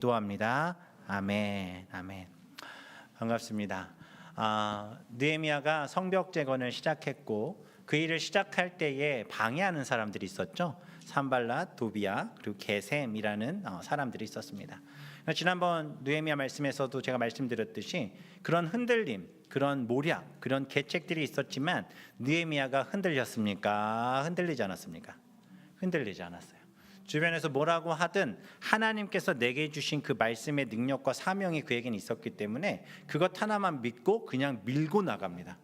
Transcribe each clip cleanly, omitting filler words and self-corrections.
기도합니다. 아멘, 아멘. 반갑습니다. 느헤미야가 성벽 재건을 시작했고 그 일을 시작할 때에 방해하는 사람들이 있었죠. 산발랏, 도비야 그리고 게셈이라는 사람들이 있었습니다. 지난번 느헤미야 말씀에서도 제가 말씀드렸듯이 그런 흔들림, 그런 모략, 그런 계책들이 있었지만 느헤미야가 흔들렸습니까? 흔들리지 않았습니까? 흔들리지 않았어요. 주변에서 뭐라고 하든 하나님께서 내게 주신 그 말씀의 능력과 사명이 그에게는 있었기 때문에 그것 하나만 믿고 그냥 밀고 나갑니다.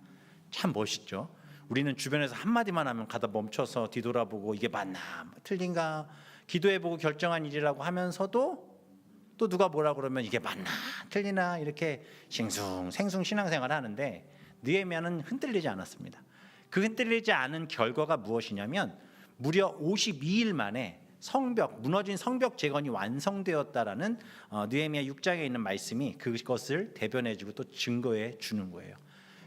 참 멋있죠. 우리는 주변에서 한마디만 하면 가다 멈춰서 뒤돌아보고 이게 맞나 틀린가 기도해보고 결정한 일이라고 하면서도 또 누가 뭐라 그러면 이게 맞나 틀리나 이렇게 싱숭생숭 신앙생활을 하는데 느헤미야는 흔들리지 않았습니다. 그 흔들리지 않은 결과가 무엇이냐면 무려 52일 만에 무너진 성벽 재건이 완성되었다라는 느헤미야 6장에 있는 말씀이 그것을 대변해주고 또 증거해 주는 거예요.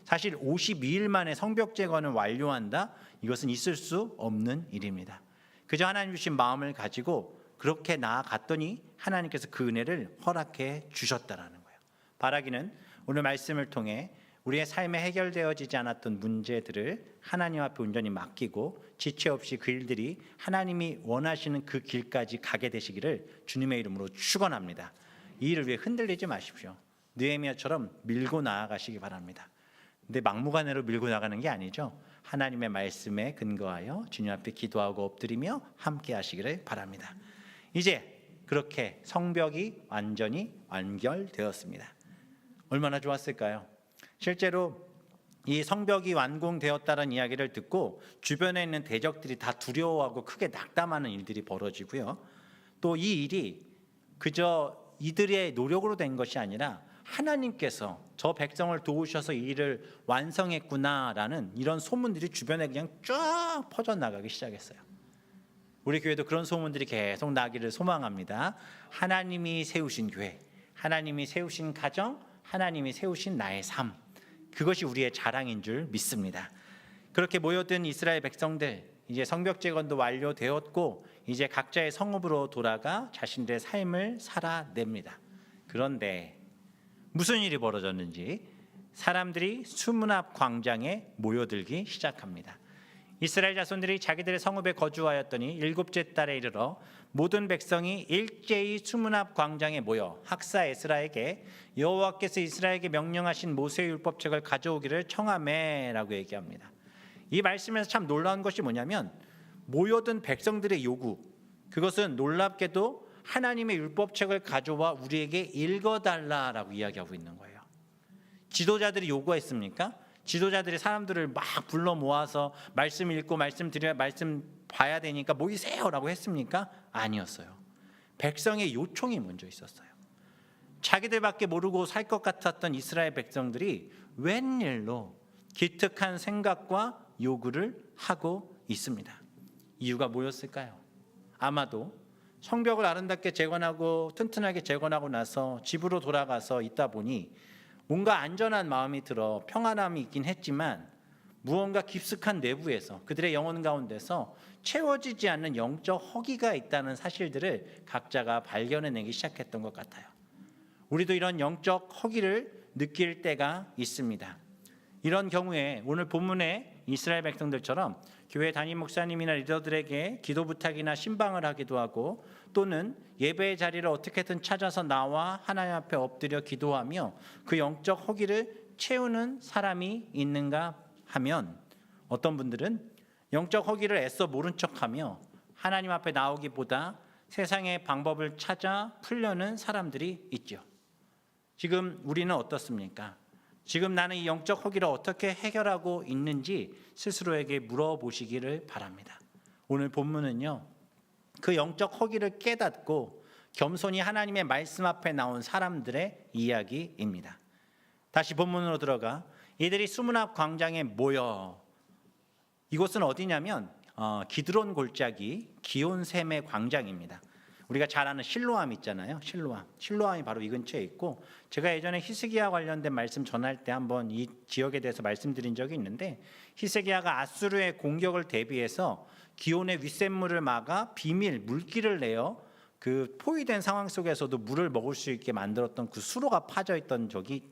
사실 52일 만에 성벽 재건을 완료한다? 이것은 있을 수 없는 일입니다. 그저 하나님 주신 마음을 가지고 그렇게 나아갔더니 하나님께서 그 은혜를 허락해 주셨다라는 거예요. 바라기는 오늘 말씀을 통해 우리의 삶에 해결되어지지 않았던 문제들을 하나님 앞에 온전히 맡기고 지체 없이 그 일들이 하나님이 원하시는 그 길까지 가게 되시기를 주님의 이름으로 축원합니다. 이 일을 위해 흔들리지 마십시오. 느헤미야처럼 밀고 나아가시기 바랍니다. 근데 막무가내로 밀고 나가는 게 아니죠. 하나님의 말씀에 근거하여 주님 앞에 기도하고 엎드리며 함께 하시기를 바랍니다. 이제 그렇게 성벽이 완전히 완결되었습니다. 얼마나 좋았을까요? 실제로 이 성벽이 완공되었다는 이야기를 듣고 주변에 있는 대적들이 다 두려워하고 크게 낙담하는 일들이 벌어지고요. 또 이 일이 그저 이들의 노력으로 된 것이 아니라 하나님께서 저 백성을 도우셔서 이 일을 완성했구나라는 이런 소문들이 주변에 그냥 쫙 퍼져나가기 시작했어요. 우리 교회도 그런 소문들이 계속 나기를 소망합니다. 하나님이 세우신 교회, 하나님이 세우신 가정, 하나님이 세우신 나의 삶, 그것이 우리의 자랑인 줄 믿습니다. 그렇게 모여든 이스라엘 백성들, 이제 성벽 재건도 완료되었고 이제 각자의 성읍으로 돌아가 자신들의 삶을 살아냅니다. 그런데 무슨 일이 벌어졌는지 사람들이 수문 앞 광장에 모여들기 시작합니다. 이스라엘 자손들이 자기들의 성읍에 거주하였더니 7째 달에 이르러 모든 백성이 일제히 수문 앞 광장에 모여 학사 에스라에게 여호와께서 이스라엘에게 명령하신 모세의 율법책을 가져오기를 청하매라고 얘기합니다. 이 말씀에서 참 놀라운 것이 뭐냐면 모여든 백성들의 요구, 그것은 놀랍게도 하나님의 율법책을 가져와 우리에게 읽어달라라고 이야기하고 있는 거예요. 지도자들이 요구했습니까? 지도자들이 사람들을 막 불러 모아서 말씀 읽고 말씀 드려야 말씀 봐야 되니까 모이세요라고 했습니까? 아니었어요. 백성의 요청이 먼저 있었어요. 자기들밖에 모르고 살 것 같았던 이스라엘 백성들이 웬일로 기특한 생각과 요구를 하고 있습니다. 이유가 뭐였을까요? 아마도 성벽을 아름답게 재건하고 튼튼하게 재건하고 나서 집으로 돌아가서 있다 보니 뭔가 안전한 마음이 들어 평안함이 있긴 했지만 무언가 깊숙한 내부에서 그들의 영혼 가운데서 채워지지 않는 영적 허기가 있다는 사실들을 각자가 발견해내기 시작했던 것 같아요. 우리도 이런 영적 허기를 느낄 때가 있습니다. 이런 경우에 오늘 본문의 이스라엘 백성들처럼 교회 담임 목사님이나 리더들에게 기도 부탁이나 신방을 하기도 하고 또는 예배의 자리를 어떻게든 찾아서 나와 하나님 앞에 엎드려 기도하며 그 영적 허기를 채우는 사람이 있는가 하면 어떤 분들은 영적 허기를 애써 모른 척하며 하나님 앞에 나오기보다 세상의 방법을 찾아 풀려는 사람들이 있죠. 지금 우리는 어떻습니까? 지금 나는 이 영적 허기를 어떻게 해결하고 있는지 스스로에게 물어보시기를 바랍니다. 오늘 본문은요, 그 영적 허기를 깨닫고 겸손히 하나님의 말씀 앞에 나온 사람들의 이야기입니다. 다시 본문으로 들어가 이들이 수문 앞 광장에 모여, 이곳은 어디냐면 기드론 골짜기 기온샘의 광장입니다. 우리가 잘 아는 실로암 있잖아요. 실로암이 바로 이 근처에 있고 제가 예전에 히스기야 관련된 말씀 전할 때 한번 이 지역에 대해서 말씀드린 적이 있는데 히스기야가 아수르의 공격을 대비해서 기온의 윗샘물을 막아 비밀 물길을 내어 그 포위된 상황 속에서도 물을 먹을 수 있게 만들었던 그 수로가 파져 있던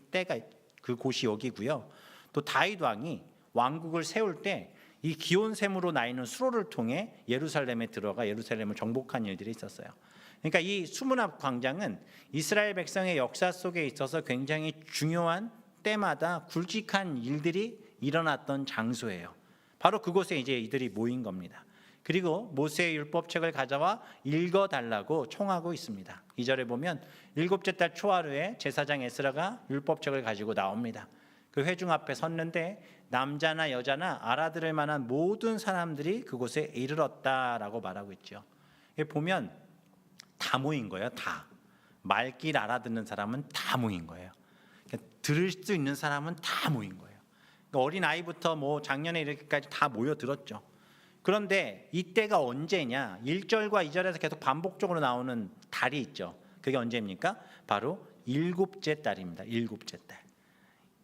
때가 그 곳이 여기고요. 또 다윗 왕이 왕국을 세울 때 이 기온샘으로 나 있는 수로를 통해 예루살렘에 들어가 예루살렘을 정복한 일들이 있었어요. 그러니까 이 수문앞 광장은 이스라엘 백성의 역사 속에 있어서 굉장히 중요한 때마다 굵직한 일들이 일어났던 장소예요. 바로 그곳에 이제 이들이 모인 겁니다. 그리고 모세의 율법책을 가져와 읽어달라고 청하고 있습니다. 2절에 보면 일곱째 달 초하루에 제사장 에스라가 율법책을 가지고 나옵니다. 그 회중 앞에 섰는데 남자나 여자나 알아들을 만한 모든 사람들이 그곳에 이르렀다라고 말하고 있죠. 보면 다 모인 거예요. 다. 말귀를 알아듣는 사람은 다 모인 거예요. 들을 수 있는 사람은 다 모인 거예요. 그러니까 어린 아이부터 뭐 작년에 이렇게까지 다 모여들었죠. 그런데 이때가 언제냐? 1절과 2절에서 계속 반복적으로 나오는 달이 있죠. 그게 언제입니까? 바로 일곱째 달입니다. 일곱째 달.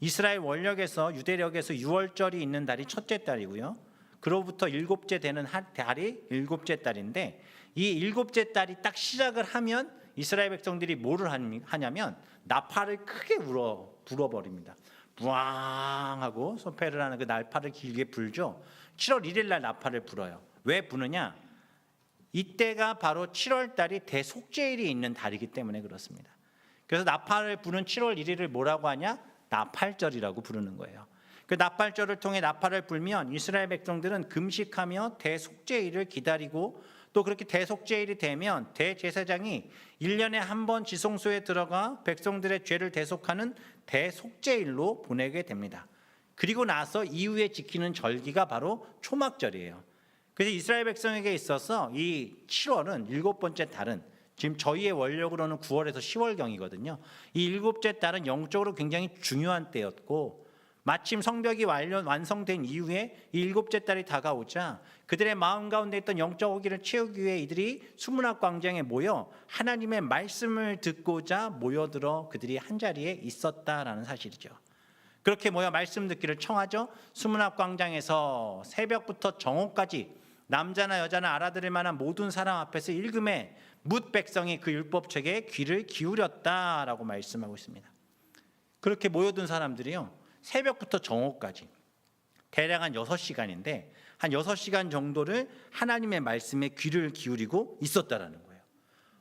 이스라엘 원력에서 유대력에서 6월절이 있는 달이 첫째 달이고요. 그로부터 일곱째 되는 달이 일곱째 달인데 이 일곱째 달이 딱 시작을 하면 이스라엘 백성들이 뭐를 하냐면 나팔을 크게 불어버립니다. 부앙 하고 소패를 하는 그 나팔을 길게 불죠. 7월 1일 날 나팔을 불어요. 왜 부느냐? 이때가 바로 7월 달이 대속죄일이 있는 달이기 때문에 그렇습니다. 그래서 나팔을 부는 7월 1일을 뭐라고 하냐? 나팔절이라고 부르는 거예요. 그 나팔절을 통해 나팔을 불면 이스라엘 백성들은 금식하며 대속죄일을 기다리고 또 그렇게 대속죄일이 되면 대제사장이 1년에 한 번 지성소에 들어가 백성들의 죄를 대속하는 대속죄일로 보내게 됩니다. 그리고 나서 이후에 지키는 절기가 바로 초막절이에요. 그래서 이스라엘 백성에게 있어서 이 7월은 일곱 번째 달은 지금 저희의 원력으로는 9월에서 10월경이거든요. 이 일곱째 달은 영적으로 굉장히 중요한 때였고 마침 성벽이 완성된 이후에 이 일곱째 달이 다가오자 그들의 마음 가운데 있던 영적 호기를 채우기 위해 이들이 수문앞 광장에 모여 하나님의 말씀을 듣고자 모여들어 그들이 한자리에 있었다라는 사실이죠. 그렇게 모여 말씀 듣기를 청하죠. 수문앞 광장에서 새벽부터 정오까지 남자나 여자나 알아들을 만한 모든 사람 앞에서 읽음에 뭇 백성이 그 율법책에 귀를 기울였다라고 말씀하고 있습니다. 그렇게 모여든 사람들이요. 새벽부터 정오까지 대략 한 6시간인데 한 6시간 정도를 하나님의 말씀에 귀를 기울이고 있었다라는 거예요.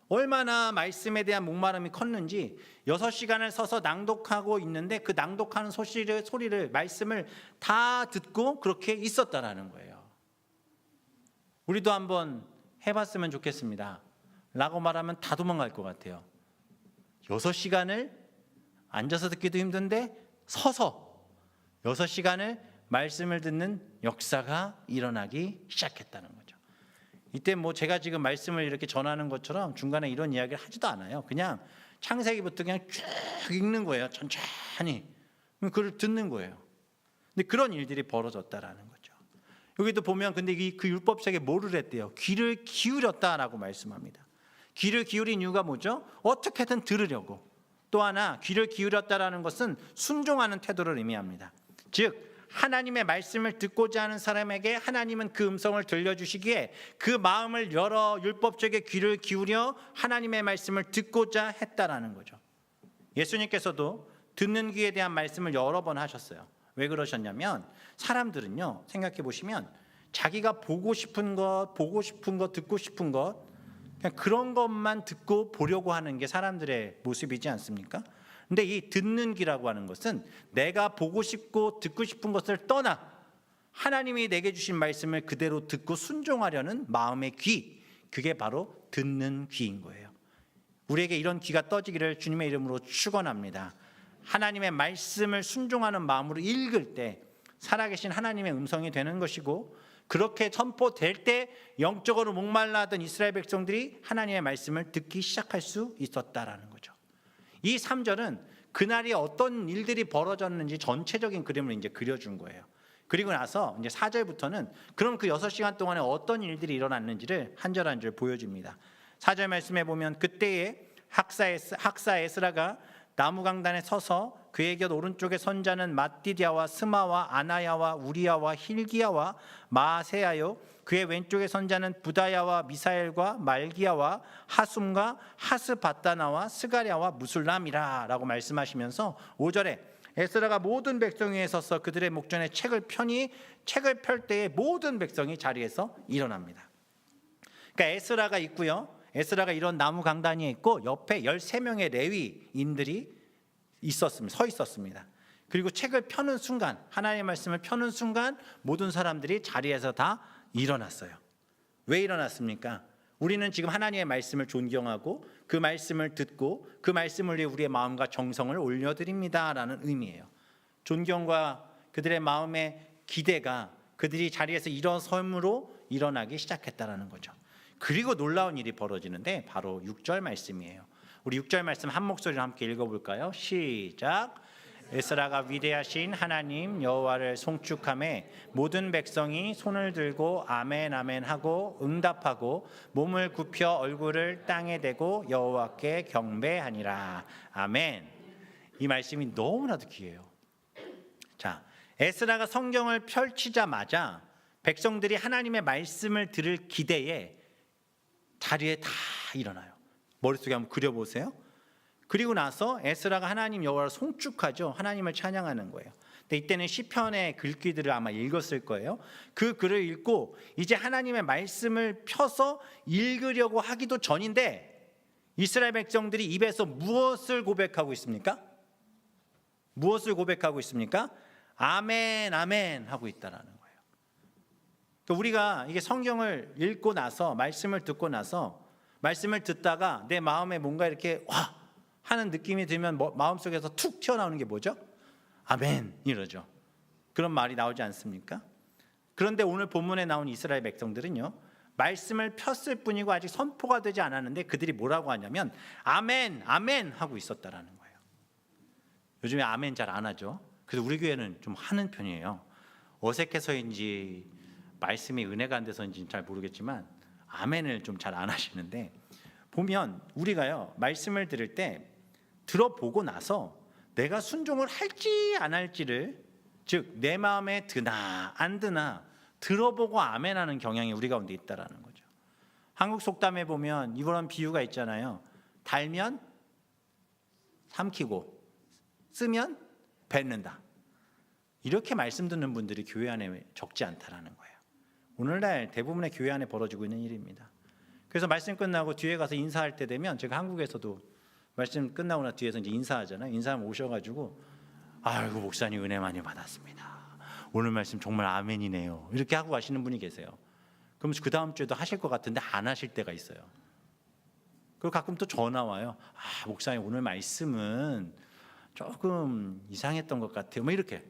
얼마나 말씀에 대한 목마름이 컸는지 6시간을 서서 낭독하고 있는데 그 낭독하는 소리를 말씀을 다 듣고 그렇게 있었다라는 거예요. 우리도 한번 해봤으면 좋겠습니다. 라고 말하면 다 도망갈 것 같아요. 6시간을 앉아서 듣기도 힘든데 서서 6시간을 말씀을 듣는 역사가 일어나기 시작했다는 거죠. 이때 뭐 제가 지금 말씀을 이렇게 전하는 것처럼 중간에 이런 이야기를 하지도 않아요. 그냥 창세기부터 그냥 쭉 읽는 거예요. 천천히. 그걸 듣는 거예요. 근데 그런 일들이 벌어졌다라는 거죠. 여기도 보면 근데 그 율법책에 뭐를 했대요? 귀를 기울였다라고 말씀합니다. 귀를 기울인 이유가 뭐죠? 어떻게든 들으려고. 또 하나 귀를 기울였다라는 것은 순종하는 태도를 의미합니다. 즉 하나님의 말씀을 듣고자 하는 사람에게 하나님은 그 음성을 들려주시기에 그 마음을 열어 율법책에 귀를 기울여 하나님의 말씀을 듣고자 했다라는 거죠. 예수님께서도 듣는 귀에 대한 말씀을 여러 번 하셨어요. 왜 그러셨냐면 사람들은요 생각해 보시면 자기가 보고 싶은 것, 듣고 싶은 것 그냥 그런 것만 듣고 보려고 하는 게 사람들의 모습이지 않습니까? 근데 이 듣는 귀라고 하는 것은 내가 보고 싶고 듣고 싶은 것을 떠나 하나님이 내게 주신 말씀을 그대로 듣고 순종하려는 마음의 귀, 그게 바로 듣는 귀인 거예요. 우리에게 이런 귀가 떠지기를 주님의 이름으로 축원합니다. 하나님의 말씀을 순종하는 마음으로 읽을 때 살아계신 하나님의 음성이 되는 것이고 그렇게 선포될 때 영적으로 목말라하던 이스라엘 백성들이 하나님의 말씀을 듣기 시작할 수 있었다라는 거죠. 이 3절은 그날이 어떤 일들이 벌어졌는지 전체적인 그림을 이제 그려준 거예요. 그리고 나서 이제 4절부터는 그럼 그 6시간 동안에 어떤 일들이 일어났는지를 한 절 한 절 보여줍니다. 4절 말씀에 보면 그때에 학사 에스라가 나무 강단에 서서 그의 곁 오른쪽에 선 자는 마띠디아와 스마와 아나야와 우리야와 힐기야와 마세야요 그의 왼쪽에 선 자는 부다야와 미사엘과 말기야와 하숨과 하스바다나와 스가랴와 무술람이라 라고 말씀하시면서 5절에 에스라가 모든 백성 위에 서서 그들의 목전에 책을 펴니 책을 펼 때에 모든 백성이 자리에서 일어납니다. 그러니까 에스라가 있고요. 에스라가 이런 나무 강단위에 있고 옆에 13명의 레위인들이 서 있었습니다. 그리고 책을 펴는 순간, 하나님의 말씀을 펴는 순간 모든 사람들이 자리에서 다 일어났어요. 왜 일어났습니까? 우리는 지금 하나님의 말씀을 존경하고 그 말씀을 듣고 그 말씀을 위해 우리의 마음과 정성을 올려드립니다라는 의미예요. 존경과 그들의 마음의 기대가 그들이 자리에서 일어섬으로 일어나기 시작했다라는 거죠. 그리고 놀라운 일이 벌어지는데 바로 6절 말씀이에요. 우리 6절 말씀 한 목소리로 함께 읽어볼까요? 시작. 에스라가 위대하신 하나님 여호와를 송축하매 모든 백성이 손을 들고 아멘 아멘 하고 응답하고 몸을 굽혀 얼굴을 땅에 대고 여호와께 경배하니라. 아멘. 이 말씀이 너무나도 귀해요. 자, 에스라가 성경을 펼치자마자 백성들이 하나님의 말씀을 들을 기대에 자리에 다 일어나요. 머릿속에 한번 그려보세요. 그리고 나서 에스라가 하나님 여호와를 송축하죠. 하나님을 찬양하는 거예요. 근데 이때는 시편의 글귀들을 아마 읽었을 거예요. 그 글을 읽고 이제 하나님의 말씀을 펴서 읽으려고 하기도 전인데 이스라엘 백성들이 입에서 무엇을 고백하고 있습니까? 무엇을 고백하고 있습니까? 아멘 아멘 하고 있다라는 거예요. 그러니까 우리가 이게 성경을 읽고 나서 말씀을 듣고 나서 말씀을 듣다가 내 마음에 뭔가 이렇게 와 하는 느낌이 들면 마음속에서 툭 튀어나오는 게 뭐죠? 아멘 이러죠. 그런 말이 나오지 않습니까? 그런데 오늘 본문에 나온 이스라엘 백성들은요, 말씀을 폈을 뿐이고 아직 선포가 되지 않았는데 그들이 뭐라고 하냐면 아멘 아멘 하고 있었다라는 거예요. 요즘에 아멘 잘 안 하죠. 그래서 우리 교회는 좀 하는 편이에요. 어색해서인지 말씀이 은혜가 안 돼서인지는 잘 모르겠지만 아멘을 좀 잘 안 하시는데, 보면 우리가요 말씀을 들을 때 들어보고 나서 내가 순종을 할지 안 할지를, 즉 내 마음에 드나 안 드나 들어보고 아멘하는 경향이 우리 가운데 있다라는 거죠. 한국 속담에 보면 이런 비유가 있잖아요. 달면 삼키고 쓰면 뱉는다. 이렇게 말씀 듣는 분들이 교회 안에 적지 않다라는 거예요. 오늘날 대부분의 교회 안에 벌어지고 있는 일입니다. 그래서 말씀 끝나고 뒤에 가서 인사할 때 되면, 제가 한국에서도 말씀 끝나고 나 뒤에서 이제 인사하잖아요. 인사하면 오셔가지고 아이고 목사님 은혜 많이 받았습니다. 오늘 말씀 정말 아멘이네요. 이렇게 하고 가시는 분이 계세요. 그럼 그 다음 주에도 하실 것 같은데 안 하실 때가 있어요. 그리고 가끔 또 전화 와요. 아 목사님 오늘 말씀은 조금 이상했던 것 같아요. 뭐 이렇게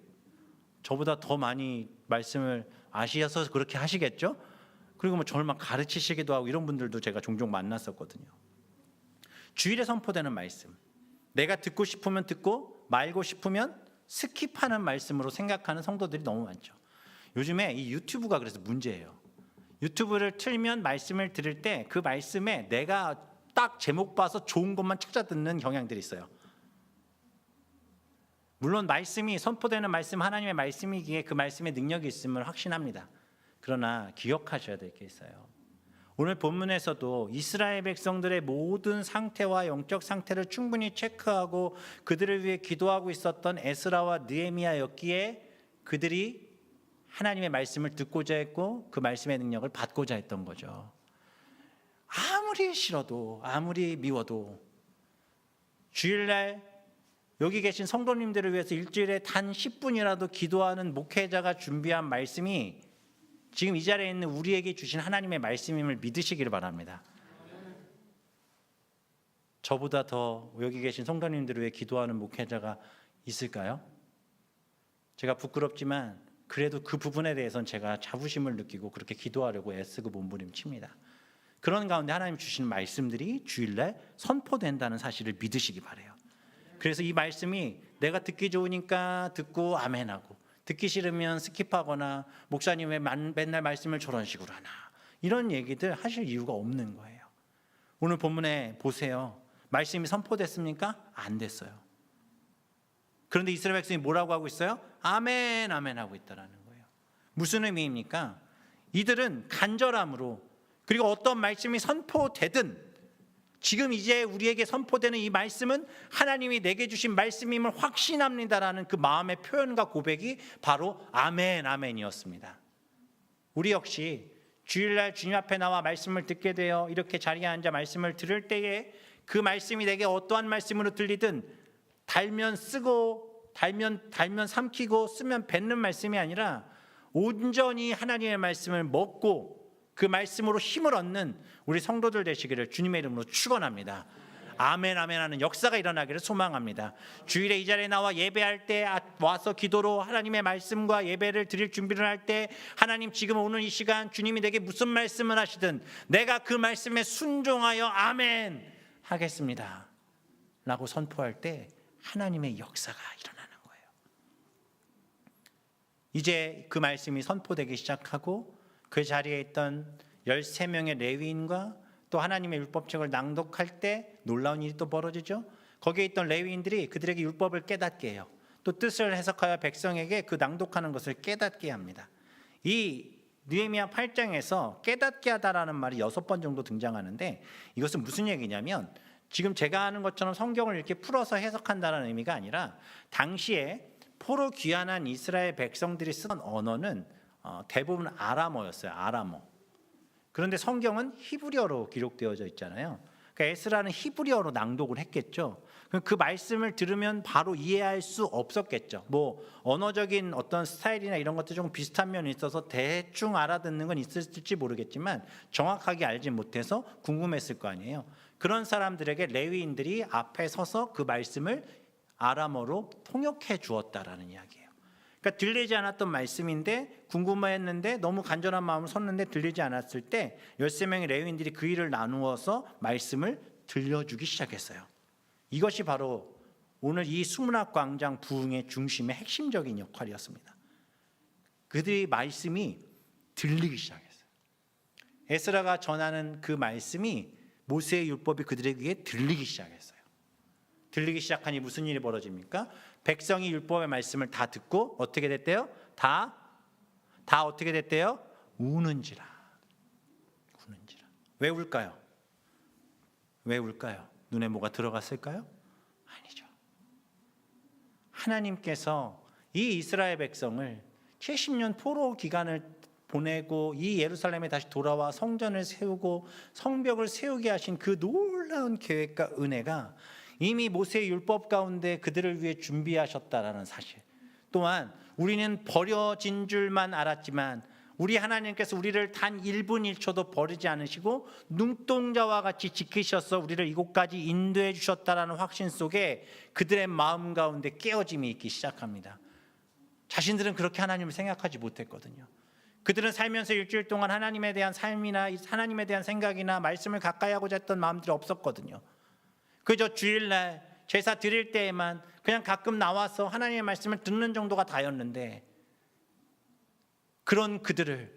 저보다 더 많이 말씀을 아시어서 그렇게 하시겠죠? 그리고 뭐 저를 막 가르치시기도 하고 이런 분들도 제가 종종 만났었거든요. 주일에 선포되는 말씀, 내가 듣고 싶으면 듣고 말고 싶으면 스킵하는 말씀으로 생각하는 성도들이 너무 많죠. 요즘에 이 유튜브가 그래서 문제예요. 유튜브를 틀면 말씀을 들을 때 그 말씀에 내가 딱 제목 봐서 좋은 것만 찾아 듣는 경향들이 있어요. 물론 말씀이 선포되는 말씀 하나님의 말씀이기에 그 말씀에 능력이 있음을 확신합니다. 그러나 기억하셔야 될 게 있어요. 오늘 본문에서도 이스라엘 백성들의 모든 상태와 영적 상태를 충분히 체크하고 그들을 위해 기도하고 있었던 에스라와 느헤미야였기에 그들이 하나님의 말씀을 듣고자 했고 그 말씀의 능력을 받고자 했던 거죠. 아무리 싫어도 아무리 미워도 주일날 여기 계신 성도님들을 위해서 일주일에 단 10분이라도 기도하는 목회자가 준비한 말씀이 지금 이 자리에 있는 우리에게 주신 하나님의 말씀임을 믿으시기를 바랍니다. 저보다 더 여기 계신 성도님들을 위해 기도하는 목회자가 있을까요? 제가 부끄럽지만 그래도 그 부분에 대해서는 제가 자부심을 느끼고 그렇게 기도하려고 애쓰고 몸부림칩니다. 그런 가운데 하나님 주시는 말씀들이 주일날 선포된다는 사실을 믿으시기 바라요. 그래서 이 말씀이 내가 듣기 좋으니까 듣고 아멘하고 듣기 싫으면 스킵하거나 목사님 왜 맨날 말씀을 저런 식으로 하나 이런 얘기들 하실 이유가 없는 거예요. 오늘 본문에 보세요. 말씀이 선포됐습니까? 안 됐어요. 그런데 이스라엘 백성이 뭐라고 하고 있어요? 아멘, 아멘 하고 있다라는 거예요. 무슨 의미입니까? 이들은 간절함으로, 그리고 어떤 말씀이 선포되든 지금 이제 우리에게 선포되는 이 말씀은 하나님이 내게 주신 말씀임을 확신합니다라는 그 마음의 표현과 고백이 바로 아멘, 아멘이었습니다. 우리 역시 주일날 주님 앞에 나와 말씀을 듣게 되어 이렇게 자리에 앉아 말씀을 들을 때에 그 말씀이 내게 어떠한 말씀으로 들리든 달면 쓰고 달면 삼키고 쓰면 뱉는 말씀이 아니라 온전히 하나님의 말씀을 먹고 그 말씀으로 힘을 얻는 우리 성도들 되시기를 주님의 이름으로 축원합니다. 아멘, 아멘 하는 역사가 일어나기를 소망합니다. 주일에 이 자리에 나와 예배할 때 와서 기도로 하나님의 말씀과 예배를 드릴 준비를 할 때 하나님 지금 오늘 이 시간 주님이 내게 무슨 말씀을 하시든 내가 그 말씀에 순종하여 아멘 하겠습니다 라고 선포할 때 하나님의 역사가 일어나는 거예요. 이제 그 말씀이 선포되기 시작하고 그 자리에 있던 13명의 레위인과 또 하나님의 율법책을 낭독할 때 놀라운 일이 또 벌어지죠. 거기에 있던 레위인들이 그들에게 율법을 깨닫게 해요. 또 뜻을 해석하여 백성에게 그 낭독하는 것을 깨닫게 합니다. 이 느헤미야 8장에서 깨닫게 하다라는 말이 6번 정도 등장하는데 이것은 무슨 얘기냐면 지금 제가 하는 것처럼 성경을 이렇게 풀어서 해석한다는 의미가 아니라 당시에 포로 귀환한 이스라엘 백성들이 쓰던 언어는 대부분 아람어였어요. 아람어. 그런데 성경은 히브리어로 기록되어져 있잖아요. 그러니까 에스라는 히브리어로 낭독을 했겠죠. 그 말씀을 들으면 바로 이해할 수 없었겠죠. 뭐 언어적인 어떤 스타일이나 이런 것도 좀 비슷한 면이 있어서 대충 알아듣는 건 있을지 모르겠지만 정확하게 알지 못해서 궁금했을 거 아니에요. 그런 사람들에게 레위인들이 앞에 서서 그 말씀을 아람어로 통역해 주었다라는 이야기예요. 그러니까 들리지 않았던 말씀인데 궁금했는데 너무 간절한 마음을 섰는데 들리지 않았을 때 13명의 레위인들이 그 일을 나누어서 말씀을 들려주기 시작했어요. 이것이 바로 오늘 이 수문학 광장 부흥의 중심의 핵심적인 역할이었습니다. 그들의 말씀이 들리기 시작했어요. 에스라가 전하는 그 말씀이 모세의 율법이 그들에게 들리기 시작했어요. 들리기 시작하니 무슨 일이 벌어집니까? 백성이 율법의 말씀을 다 듣고 어떻게 됐대요? 다 어떻게 됐대요? 우는지라. 왜 울까요? 왜 울까요? 눈에 뭐가 들어갔을까요? 아니죠. 하나님께서 이 이스라엘 백성을 70년 포로 기간을 보내고 이 예루살렘에 다시 돌아와 성전을 세우고 성벽을 세우게 하신 그 놀라운 계획과 은혜가 이미 모세의 율법 가운데 그들을 위해 준비하셨다라는 사실. 또한 우리는 버려진 줄만 알았지만 우리 하나님께서 우리를 단 1분 1초도 버리지 않으시고 눈동자와 같이 지키셔서 우리를 이곳까지 인도해 주셨다라는 확신 속에 그들의 마음 가운데 깨어짐이 있기 시작합니다. 자신들은 그렇게 하나님을 생각하지 못했거든요. 그들은 살면서 일주일 동안 하나님에 대한 삶이나 하나님에 대한 생각이나 말씀을 가까이 하고자 했던 마음들이 없었거든요. 그저 주일날 제사 드릴 때에만 그냥 가끔 나와서 하나님의 말씀을 듣는 정도가 다였는데 그런 그들을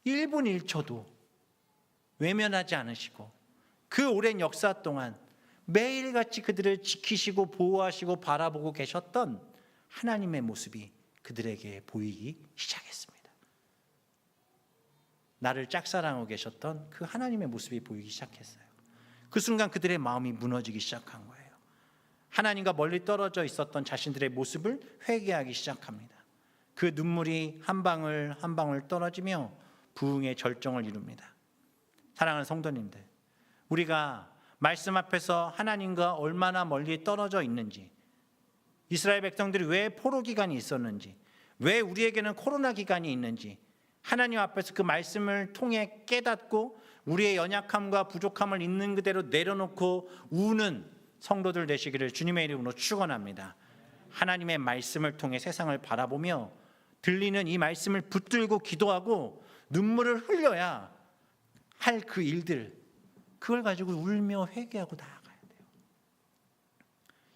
1분 1초도 외면하지 않으시고 그 오랜 역사 동안 매일같이 그들을 지키시고 보호하시고 바라보고 계셨던 하나님의 모습이 그들에게 보이기 시작했습니다. 나를 짝사랑하고 계셨던 그 하나님의 모습이 보이기 시작했어요. 그 순간 그들의 마음이 무너지기 시작한 거예요. 하나님과 멀리 떨어져 있었던 자신들의 모습을 회개하기 시작합니다. 그 눈물이 한 방울 한 방울 떨어지며 부흥의 절정을 이룹니다. 사랑하는 성도님들, 우리가 말씀 앞에서 하나님과 얼마나 멀리 떨어져 있는지, 이스라엘 백성들이 왜 포로 기간이 있었는지, 왜 우리에게는 코로나 기간이 있는지 하나님 앞에서 그 말씀을 통해 깨닫고 우리의 연약함과 부족함을 있는 그대로 내려놓고 우는 성도들 되시기를 주님의 이름으로 축원합니다. 하나님의 말씀을 통해 세상을 바라보며 들리는 이 말씀을 붙들고 기도하고 눈물을 흘려야 할 그 일들, 그걸 가지고 울며 회개하고 나아가야 돼요.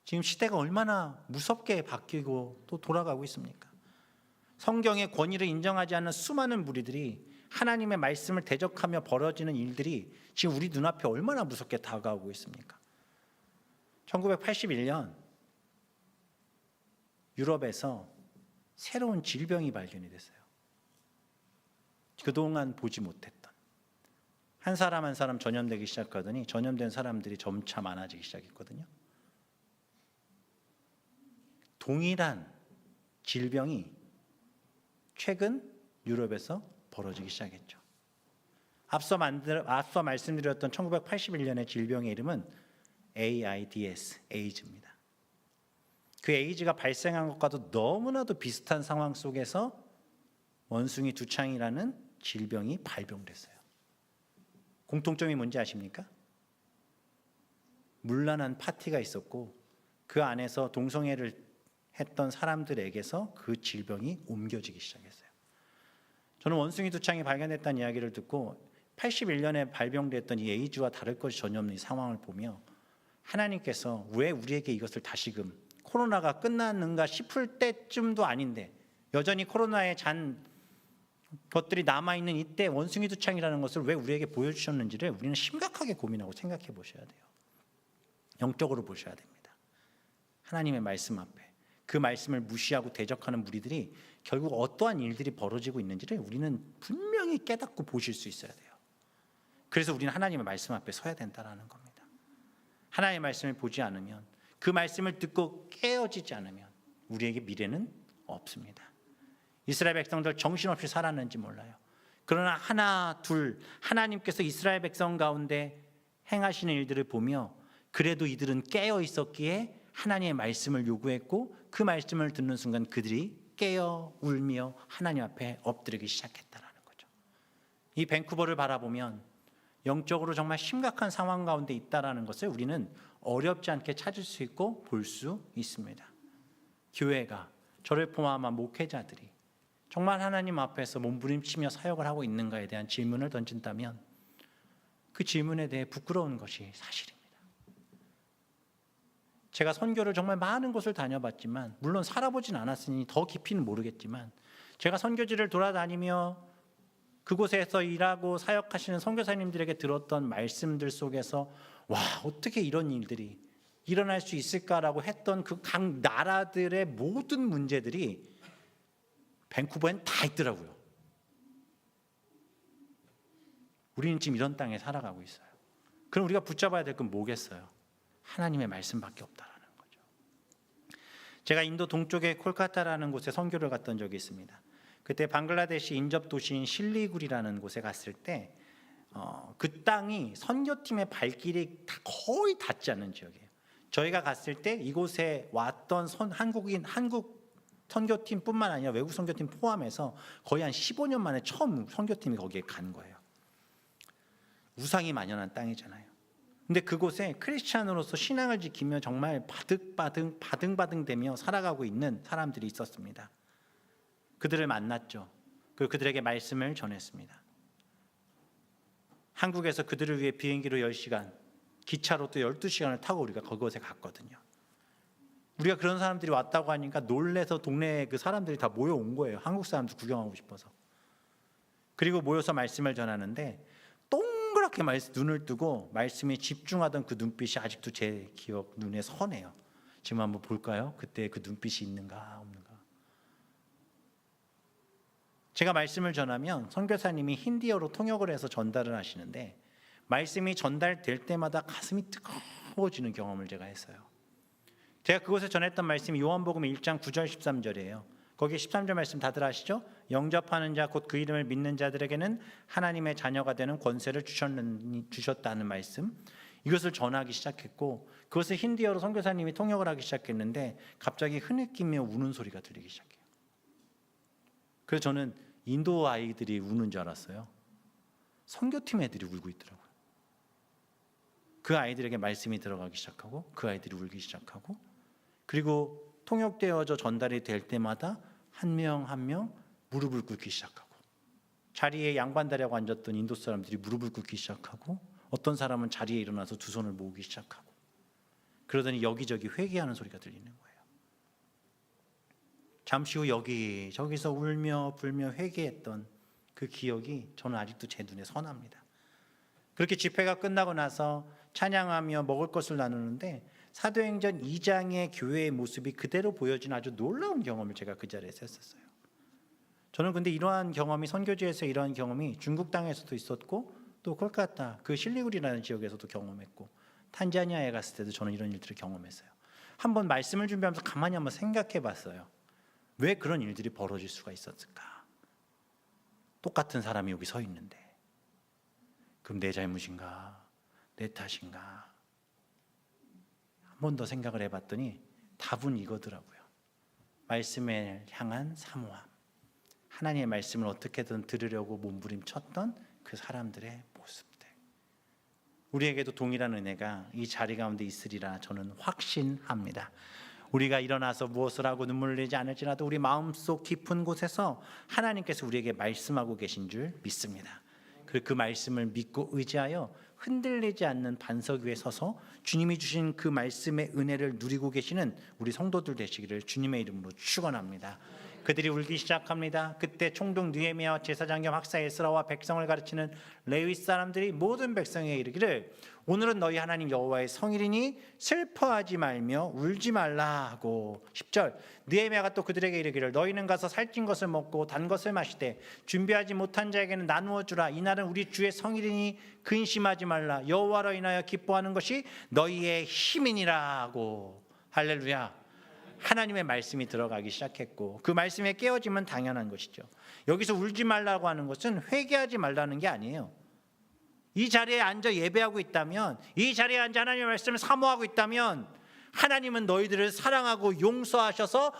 지금 시대가 얼마나 무섭게 바뀌고 또 돌아가고 있습니까? 성경의 권위를 인정하지 않는 수많은 무리들이 하나님의 말씀을 대적하며 벌어지는 일들이 지금 우리 눈앞에 얼마나 무섭게 다가오고 있습니까? 1981년 유럽에서 새로운 질병이 발견이 됐어요. 그동안 보지 못했던. 한 사람 한 사람 전염되기 시작하더니 전염된 사람들이 점차 많아지기 시작했거든요. 동일한 질병이 최근 유럽에서 벌어지기 시작했죠. 앞서 말씀드렸던 1981년의 질병의 이름은 AIDS, 에이즈입니다. 그 에이즈가 발생한 것과도 너무나도 비슷한 상황 속에서 원숭이 두창이라는 질병이 발병됐어요. 공통점이 뭔지 아십니까? 문란한 파티가 있었고 그 안에서 동성애를 했던 사람들에게서 그 질병이 옮겨지기 시작했어요. 저는 원숭이 두창이 발견됐다는 이야기를 듣고 81년에 발병됐던 이 에이즈와 다를 것이 전혀 없는 이 상황을 보며 하나님께서 왜 우리에게 이것을 다시금 코로나가 끝났는가 싶을 때쯤도 아닌데 여전히 코로나의 잔 것들이 남아있는 이때 원숭이 두창이라는 것을 왜 우리에게 보여주셨는지를 우리는 심각하게 고민하고 생각해 보셔야 돼요. 영적으로 보셔야 됩니다. 하나님의 말씀 앞에 그 말씀을 무시하고 대적하는 무리들이 결국 어떠한 일들이 벌어지고 있는지를 우리는 분명히 깨닫고 보실 수 있어야 돼요. 그래서 우리는 하나님의 말씀 앞에 서야 된다는 겁니다. 하나님의 말씀을 보지 않으면 그 말씀을 듣고 깨어지지 않으면 우리에게 미래는 없습니다. 이스라엘 백성들 정신없이 살았는지 몰라요. 그러나 하나 둘 하나님께서 이스라엘 백성 가운데 행하시는 일들을 보며 그래도 이들은 깨어 있었기에 하나님의 말씀을 요구했고 그 말씀을 듣는 순간 그들이 깨어 울며 하나님 앞에 엎드리기 시작했다는 거죠. 이 밴쿠버를 바라보면 영적으로 정말 심각한 상황 가운데 있다는 것을 우리는 어렵지 않게 찾을 수 있고 볼 수 있습니다. 교회가 저를 포함한 목회자들이 정말 하나님 앞에서 몸부림치며 사역을 하고 있는가에 대한 질문을 던진다면 그 질문에 대해 부끄러운 것이 사실입니다. 제가 선교를 정말 많은 곳을 다녀봤지만 물론 살아보진 않았으니 더 깊이는 모르겠지만 제가 선교지를 돌아다니며 그곳에서 일하고 사역하시는 선교사님들에게 들었던 말씀들 속에서 와 어떻게 이런 일들이 일어날 수 있을까라고 했던 그 각 나라들의 모든 문제들이 밴쿠버엔 다 있더라고요. 우리는 지금 이런 땅에 살아가고 있어요. 그럼 우리가 붙잡아야 될 건 뭐겠어요? 하나님의 말씀밖에 없다라는 거죠. 제가 인도 동쪽의 콜카타라는 곳에 선교를 갔던 적이 있습니다. 그때 방글라데시 인접 도시인 실리구리라는 곳에 갔을 때 그 땅이 선교팀의 발길이 거의 닿지 않는 지역이에요. 저희가 갔을 때 이곳에 왔던 한국 선교팀뿐만 아니라 외국 선교팀 포함해서 거의 한 15년 만에 처음 선교팀이 거기에 간 거예요. 우상이 만연한 땅이잖아요. 근데 그곳에 크리스찬으로서 신앙을 지키며 정말 바등바등되며 살아가고 있는 사람들이 있었습니다. 그들을 만났죠. 그리고 그들에게 말씀을 전했습니다. 한국에서 그들을 위해 비행기로 10시간, 기차로 또 12시간을 타고 우리가 그곳에 갔거든요. 우리가 그런 사람들이 왔다고 하니까 놀래서 동네에 그 사람들이 다 모여온 거예요. 한국 사람들 구경하고 싶어서. 그리고 모여서 말씀을 전하는데 동그랗게 눈을 뜨고 말씀에 집중하던 그 눈빛이 아직도 제 기억 눈에 서네요. 지금 한번 볼까요? 그때 그 눈빛이 있는가 없는가. 제가 말씀을 전하면 선교사님이 힌디어로 통역을 해서 전달을 하시는데 말씀이 전달될 때마다 가슴이 뜨거워지는 경험을 제가 했어요. 제가 그곳에 전했던 말씀이 요한복음 1장 9절 13절이에요. 거기 13절 말씀 다들 아시죠? 영접하는 자 곧 그 이름을 믿는 자들에게는 하나님의 자녀가 되는 권세를 주셨다는 말씀. 이것을 전하기 시작했고 그것을 힌디어로 선교사님이 통역을 하기 시작했는데 갑자기 흐느끼며 우는 소리가 들리기 시작해요. 그래서 저는 인도 아이들이 우는 줄 알았어요. 선교팀 애들이 울고 있더라고요. 그 아이들에게 말씀이 들어가기 시작하고 그 아이들이 울기 시작하고 그리고 통역되어져 전달이 될 때마다 한 명 한 명 무릎을 꿇기 시작하고 자리에 양반다리하고 앉았던 인도 사람들이 무릎을 꿇기 시작하고 어떤 사람은 자리에 일어나서 두 손을 모으기 시작하고 그러더니 여기저기 회개하는 소리가 들리는 거예요. 잠시 후 여기저기서 울며 불며 회개했던 그 기억이 저는 아직도 제 눈에 선합니다. 그렇게 집회가 끝나고 나서 찬양하며 먹을 것을 나누는데 사도행전 2장의 교회의 모습이 그대로 보여진 아주 놀라운 경험을 제가 그 자리에서 했었어요. 저는 근데 이러한 경험이, 선교지에서 이러한 경험이 중국 땅에서도 있었고, 또 콜카타 그 실리구리라는 지역에서도 경험했고, 탄자니아에 갔을 때도 저는 이런 일들을 경험했어요. 한번 말씀을 준비하면서 가만히 한번 생각해 봤어요. 왜 그런 일들이 벌어질 수가 있었을까? 똑같은 사람이 여기 서 있는데, 그럼 내 잘못인가? 내 탓인가? 한 번 더 생각을 해봤더니 답은 이거더라고요. 말씀을 향한 사모함, 하나님의 말씀을 어떻게든 들으려고 몸부림쳤던 그 사람들의 모습들. 우리에게도 동일한 은혜가 이 자리 가운데 있으리라 저는 확신합니다. 우리가 일어나서 무엇을 하고 눈물을 흘리지 않을지라도 우리 마음속 깊은 곳에서 하나님께서 우리에게 말씀하고 계신 줄 믿습니다. 그리고 그 말씀을 믿고 의지하여 흔들리지 않는 반석 위에 서서 주님이 주신 그 말씀의 은혜를 누리고 계시는 우리 성도들 되시기를 주님의 이름으로 축원합니다. 그들이 울기 시작합니다. 그때 총독 느헤미야와 제사장 겸 학사 에스라와 백성을 가르치는 레위 사람들이 모든 백성에게 이르기를 오늘은 너희 하나님 여호와의 성일이니 슬퍼하지 말며 울지 말라 하고 10절 느헤미야가 또 그들에게 이르기를 너희는 가서 살찐 것을 먹고 단 것을 마시되 준비하지 못한 자에게는 나누어 주라. 이날은 우리 주의 성일이니 근심하지 말라. 여호와로 인하여 기뻐하는 것이 너희의 힘이니라 하고. 할렐루야. 하나님의 말씀이 들어가기 시작했고 그 말씀에 깨어지면 당연한 것이죠. 여기서 울지 말라고 하는 것은 회개하지 말라는 게 아니에요. 이 자리에 앉아 예배하고 있다면, 이 자리에 앉아 하나님의 말씀을 사모하고 있다면 하나님은 너희들을 사랑하고 용서하셔서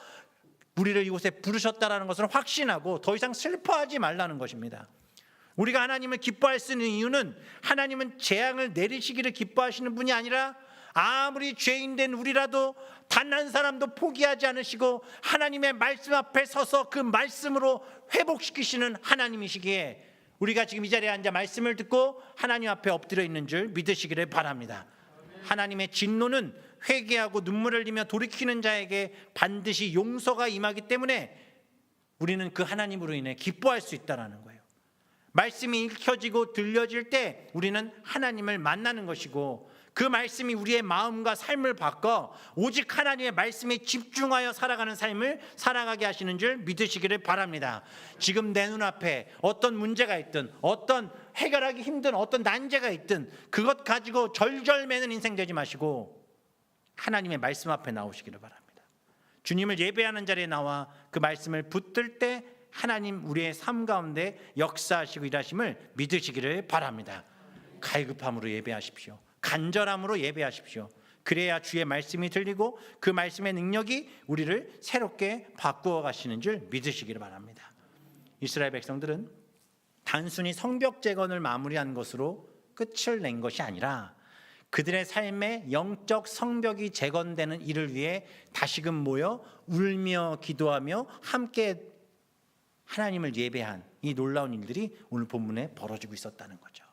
우리를 이곳에 부르셨다라는 것을 확신하고 더 이상 슬퍼하지 말라는 것입니다. 우리가 하나님을 기뻐할 수 있는 이유는 하나님은 재앙을 내리시기를 기뻐하시는 분이 아니라 아무리 죄인된 우리라도 단 한 사람도 포기하지 않으시고 하나님의 말씀 앞에 서서 그 말씀으로 회복시키시는 하나님이시기에 우리가 지금 이 자리에 앉아 말씀을 듣고 하나님 앞에 엎드려 있는 줄 믿으시기를 바랍니다. 하나님의 진노는 회개하고 눈물을 흘리며 돌이키는 자에게 반드시 용서가 임하기 때문에 우리는 그 하나님으로 인해 기뻐할 수 있다는 거예요. 말씀이 읽혀지고 들려질 때 우리는 하나님을 만나는 것이고 그 말씀이 우리의 마음과 삶을 바꿔 오직 하나님의 말씀에 집중하여 살아가는 삶을 살아가게 하시는 줄 믿으시기를 바랍니다. 지금 내 눈앞에 어떤 문제가 있든 어떤 해결하기 힘든 어떤 난제가 있든 그것 가지고 절절매는 인생 되지 마시고 하나님의 말씀 앞에 나오시기를 바랍니다. 주님을 예배하는 자리에 나와 그 말씀을 붙들 때 하나님 우리의 삶 가운데 역사하시고 일하심을 믿으시기를 바랍니다. 갈급함으로 예배하십시오. 간절함으로 예배하십시오. 그래야 주의 말씀이 들리고 그 말씀의 능력이 우리를 새롭게 바꾸어 가시는 줄 믿으시기를 바랍니다. 이스라엘 백성들은 단순히 성벽 재건을 마무리한 것으로 끝을 낸 것이 아니라 그들의 삶에 영적 성벽이 재건되는 일을 위해 다시금 모여 울며 기도하며 함께 하나님을 예배한 이 놀라운 일들이 오늘 본문에 벌어지고 있었다는 거죠.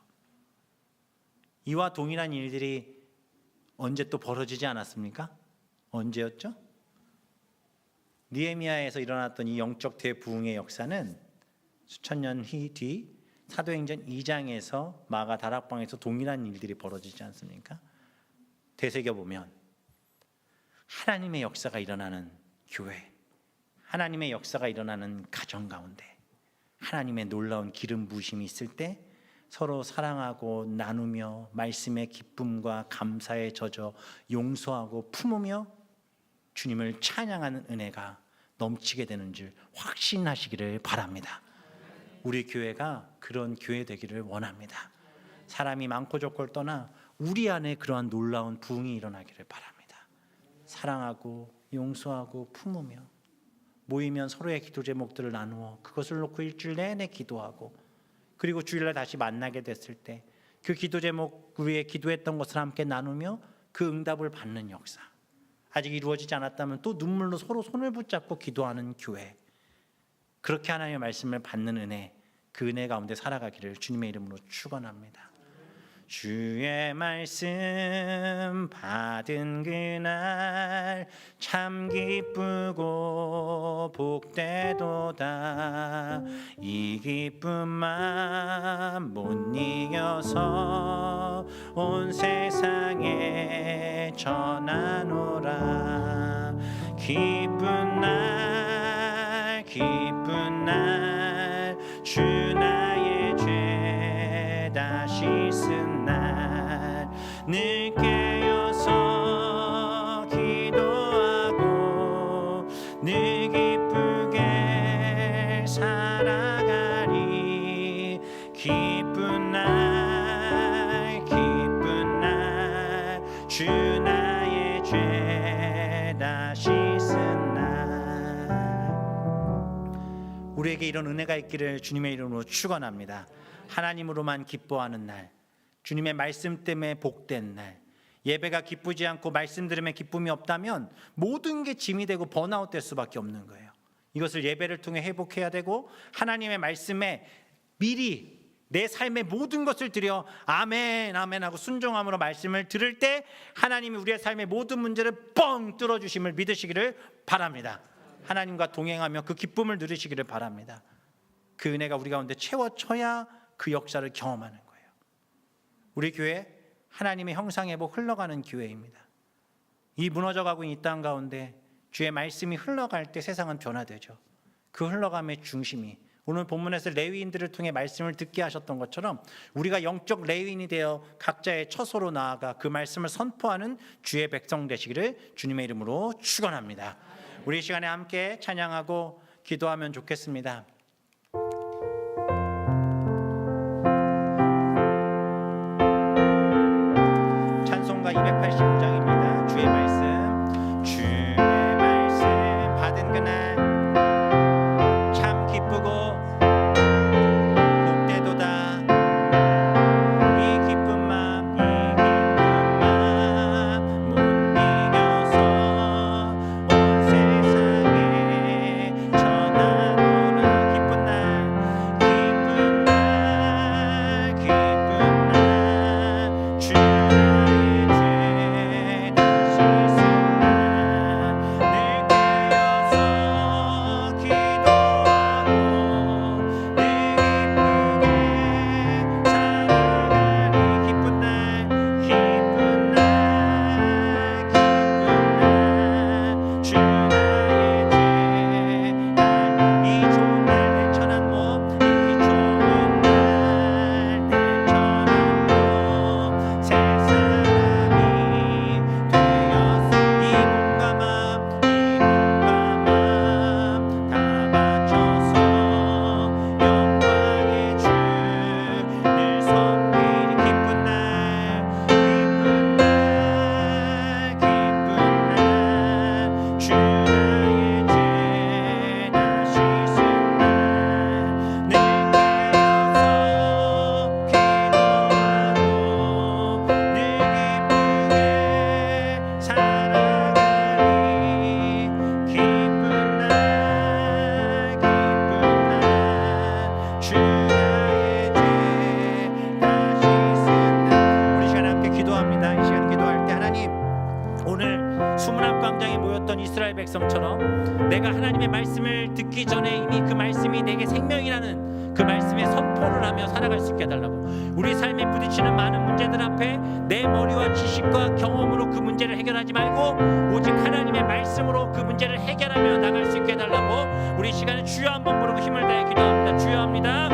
이와 동일한 일들이 언제 또 벌어지지 않았습니까? 언제였죠? 느헤미야에서 일어났던 이 영적 대부흥의 역사는 수천 년 뒤 사도행전 2장에서 마가 다락방에서 동일한 일들이 벌어지지 않습니까? 되새겨보면 하나님의 역사가 일어나는 교회, 하나님의 역사가 일어나는 가정 가운데 하나님의 놀라운 기름 부으심이 있을 때 서로 사랑하고 나누며 말씀의 기쁨과 감사에 젖어 용서하고 품으며 주님을 찬양하는 은혜가 넘치게 되는 줄 확신하시기를 바랍니다. 우리 교회가 그런 교회 되기를 원합니다. 사람이 많고 적고를 떠나 우리 안에 그러한 놀라운 부흥이 일어나기를 바랍니다. 사랑하고 용서하고 품으며 모이면 서로의 기도 제목들을 나누어 그것을 놓고 일주일 내내 기도하고 그리고 주일날 다시 만나게 됐을 때 그 기도 제목 위에 기도했던 것을 함께 나누며 그 응답을 받는 역사, 아직 이루어지지 않았다면 또 눈물로 서로 손을 붙잡고 기도하는 교회, 그렇게 하나님의 말씀을 받는 은혜, 그 은혜 가운데 살아가기를 주님의 이름으로 축원합니다. 주의 말씀 받은 그날 참 기쁘고 복되도다. 이 기쁜 마음 못 이겨서 온 세상에 전하노라. 기쁜 날 기쁜 날 주 나의 죄 다시 쓴 날 늘 깨어서 기도하고 늘 기쁘게 살아가리. 기쁜 날 기쁜 날 주 나의 죄 다시 쓴 날. 우리에게 이런 은혜가 있기를 주님의 이름으로 축원합니다. 하나님으로만 기뻐하는 날, 주님의 말씀 때문에 복된 날, 예배가 기쁘지 않고 말씀 들으면 기쁨이 없다면 모든 게 짐이 되고 번아웃 될 수밖에 없는 거예요. 이것을 예배를 통해 회복해야 되고 하나님의 말씀에 미리 내 삶의 모든 것을 드려 아멘 아멘 하고 순종함으로 말씀을 들을 때 하나님이 우리의 삶의 모든 문제를 뻥 뚫어주심을 믿으시기를 바랍니다. 하나님과 동행하며 그 기쁨을 누리시기를 바랍니다. 그 은혜가 우리 가운데 채워져야 그 역사를 경험하는 거예요. 우리 교회 하나님의 형상회복 흘러가는 교회입니다. 이 무너져가고 있는 이 땅 가운데 주의 말씀이 흘러갈 때 세상은 변화되죠. 그 흘러감의 중심이 오늘 본문에서 레위인들을 통해 말씀을 듣게 하셨던 것처럼 우리가 영적 레위인이 되어 각자의 처소로 나아가 그 말씀을 선포하는 주의 백성 되시기를 주님의 이름으로 축원합니다. 우리 시간에 함께 찬양하고 기도하면 좋겠습니다. 찬송가 285장입니다. 주의 말씀, 주의 말씀 받은 그날 참 기쁘고 복되도다. 이 기쁜 마음 못 이겨서 온 세상에 전하노라. 기쁜 날 기쁜 날 주 나의 죄 다시 쓴 날 늘 깨어서 기도하고 늘 기쁘게 살아가리. 기쁜 날 주 나의 죄 이 좋은 날 내 천한 몸 이 좋은 날 내 천한 몸 새 사람이 되었어. 이 몸과 맘 다 바쳐서 영광의 주 늘 섬기리. 기쁜 날 주 나의 죄 다시 쓴 날 늘 깨어서 기도하고 늘 기쁘게 살아가리. 기쁜 날 주 나의 죄 다시 쓴 날. 우리 시간에 함께 기도합니다. 이 시간에 기도할 때 하나님, 오늘 수문앞 광장에 모였던 이스라엘 백성처럼 내가 하나님의 말씀을 듣기 전에 이미 그 말씀이 내게 생명이라는 그 말씀의 선포를 하며 살아갈 수 있게 해달라고. 우리 삶에 부딪히는 많은 문제들 앞에 내 머리와 지식과 경험으로 그 문제를 해결하지 말고 오직 하나님의 말씀으로 그 문제를 해결하며 나갈 수 있게 해달라고. 우리 시간에 주여 한번 부르고 힘을 다해 기도합니다. 주여 합니다.